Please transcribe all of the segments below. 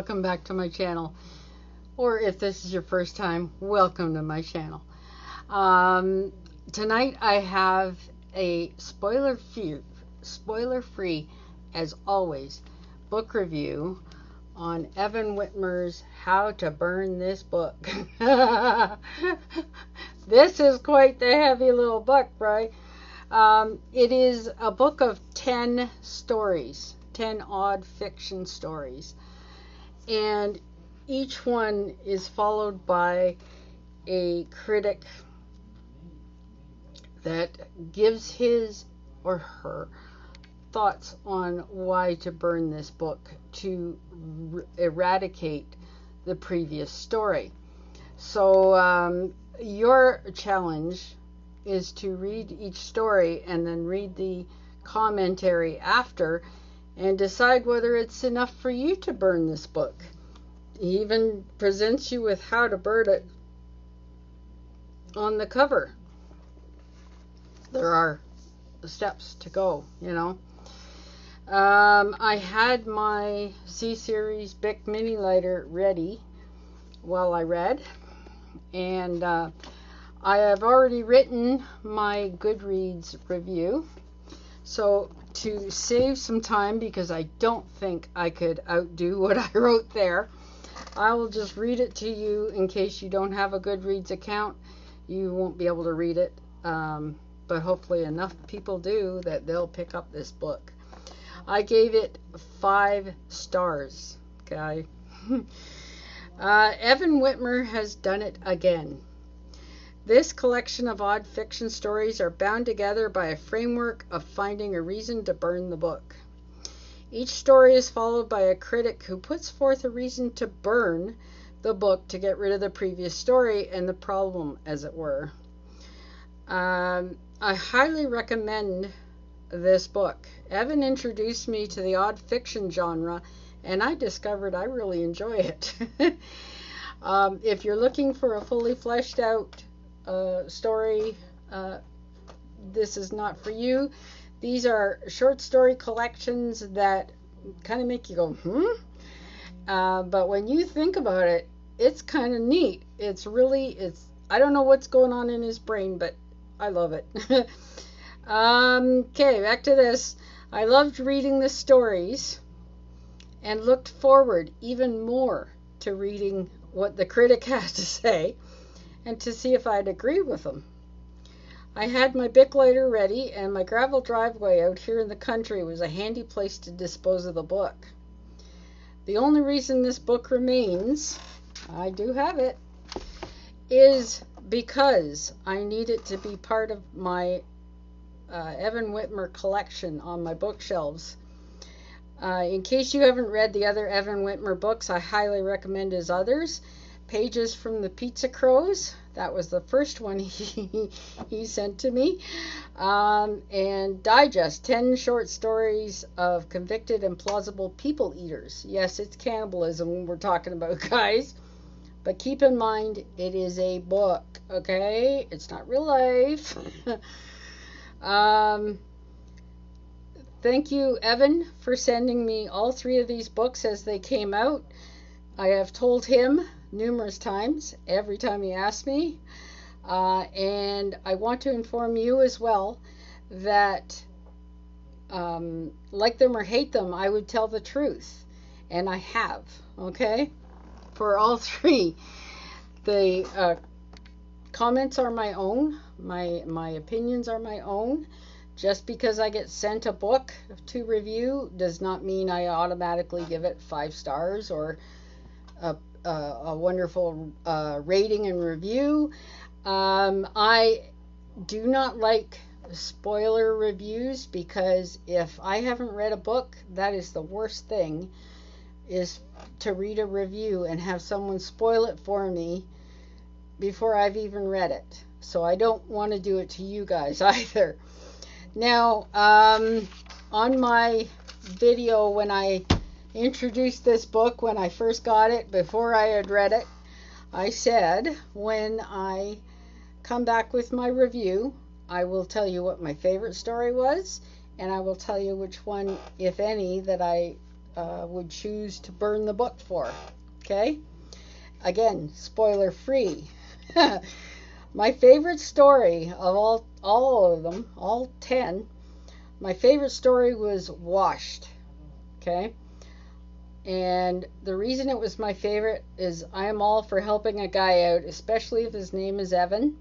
welcome back to my channel. Or if this is your first time, welcome to my channel. Tonight I have a spoiler-free, as always, book review on Evan Witmer's How to Burn This Book. This is quite the heavy little book, right? It is a book of 10 stories, 10 odd fiction stories. And each one is followed by a critic that gives his or her thoughts on why to burn this book to eradicate the previous story. So your challenge is to read each story and then read the commentary after and decide whether it's enough for you to burn this book. He even presents you with how to burn it on the cover. There are steps to go, you know. I had my C-Series Bic Mini Lighter ready while I read, and I have already written my Goodreads review. So to save some time, because I don't think I could outdo what I wrote there, I will just read it to you in case you don't have a Goodreads account. You won't be able to read it, but hopefully enough people do that they'll pick up this book. I gave it 5 stars, okay? Evan Witmer has done it again. This collection of odd fiction stories are bound together by a framework of finding a reason to burn the book. Each story is followed by a critic who puts forth a reason to burn the book to get rid of the previous story and the problem, as it were. I highly recommend this book. Evan introduced me to the odd fiction genre, and I discovered I really enjoy it. If you're looking for a fully fleshed out story, this is not for you. These are short story collections that kind of make you go, but when you think about it, it's kind of neat. I don't know what's going on in his brain, but I love it. Okay, back to this. I loved reading the stories and looked forward even more to reading what the critic had to say and to see if I'd agree with him. I had my Bic lighter ready, and my gravel driveway out here in the country was a handy place to dispose of the book. The only reason this book remains, I do have it, is because I need it to be part of my Evan Witmer collection on my bookshelves. In case you haven't read the other Evan Witmer books, I highly recommend his others. Pages from the Pizza Crows, that was the first one he sent to me. And Digest, 10 short stories of convicted and plausible people eaters. Yes, it's cannibalism we're talking about, guys. But keep in mind, it is a book, okay? It's not real life. Thank you, Evan, for sending me all 3 of these books as they came out. I have told him numerous times, every time he asks me, and I want to inform you as well that like them or hate them, I would tell the truth, and I have, okay, for all 3. The comments are my own, my opinions are my own. Just because I get sent a book to review does not mean I automatically give it 5 stars or a wonderful rating and review. I do not like spoiler reviews, because if I haven't read a book, that is the worst thing, is to read a review and have someone spoil it for me before I've even read it. So I don't want to do it to you guys either. Now, on my video when I introduced this book, when I first got it, before I had read it, I said when I come back with my review, I will tell you what my favorite story was, and I will tell you which one, if any, that I would choose to burn the book for. Okay? Again, spoiler free. My favorite story of all of them, all 10, my favorite story was Washed. Okay? And the reason it was my favorite is I am all for helping a guy out, especially if his name is Evan.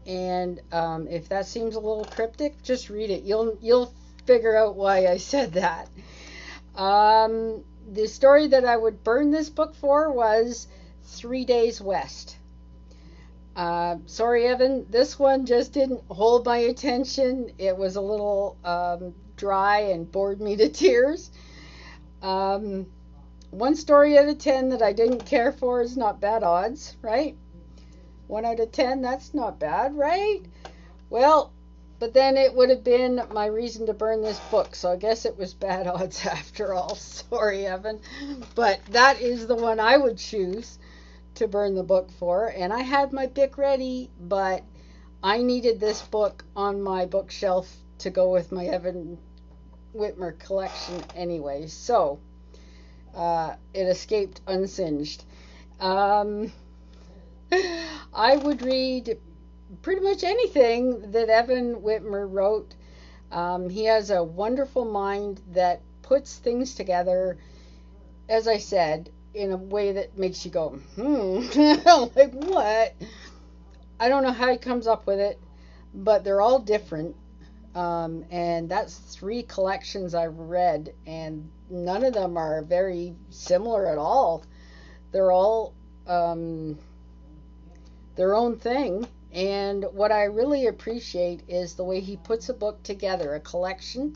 And if that seems a little cryptic, just read it. You'll figure out why I said that. The story that I would burn this book for was 3 Days West. Sorry, Evan, this one just didn't hold my attention. It was a little dry and bored me to tears. One story out of 10 that I didn't care for is not bad odds, right? 1 out of 10, that's not bad, right? Well, but then it would have been my reason to burn this book, so I guess it was bad odds after all. Sorry, Evan. But that is the one I would choose to burn the book for. And I had my pick ready, but I needed this book on my bookshelf to go with my Evan Witmer collection anyway. So it escaped unsinged. I would read pretty much anything that Evan Witmer wrote. He has a wonderful mind that puts things together, as I said, in a way that makes you go, like what? I don't know how he comes up with it, but they're all different. And that's 3 collections I've read, and none of them are very similar at all. They're all their own thing. And what I really appreciate is the way he puts a book together, a collection.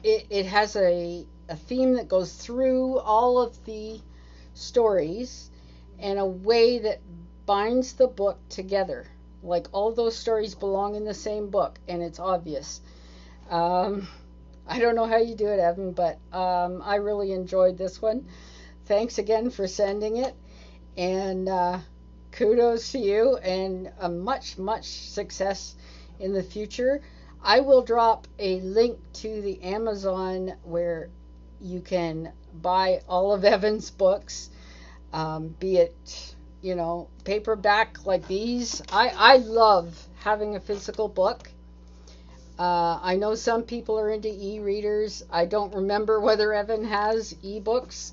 It has a theme that goes through all of the stories and a way that binds the book together. Like all those stories belong in the same book, and it's obvious. I don't know how you do it, Evan, but I really enjoyed this one. Thanks again for sending it, and kudos to you, and much success in the future. I will drop a link to the Amazon where you can buy all of Evan's books, be it, paperback like these. I love having a physical book. I know some people are into e-readers. I don't remember whether Evan has e-books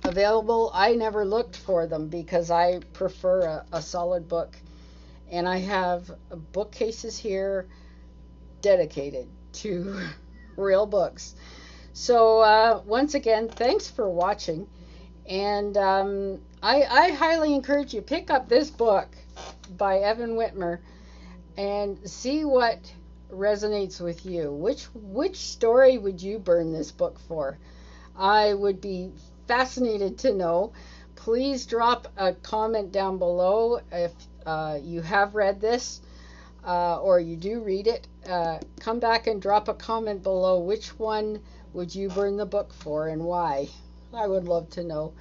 available. I never looked for them because I prefer a solid book. And I have bookcases here dedicated to real books. So once again, thanks for watching. And I highly encourage you, pick up this book by Evan Witmer and see what resonates with you. Which story would you burn this book for? I would be fascinated to know. Please drop a comment down below if you have read this or you do read it. Come back and drop a comment below. Which one would you burn the book for and why? I would love to know.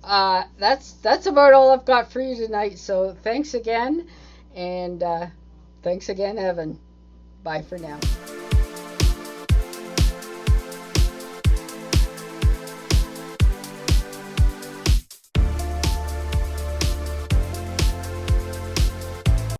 That's about all I've got for you tonight. So thanks again, and thanks again, Evan. Bye for now.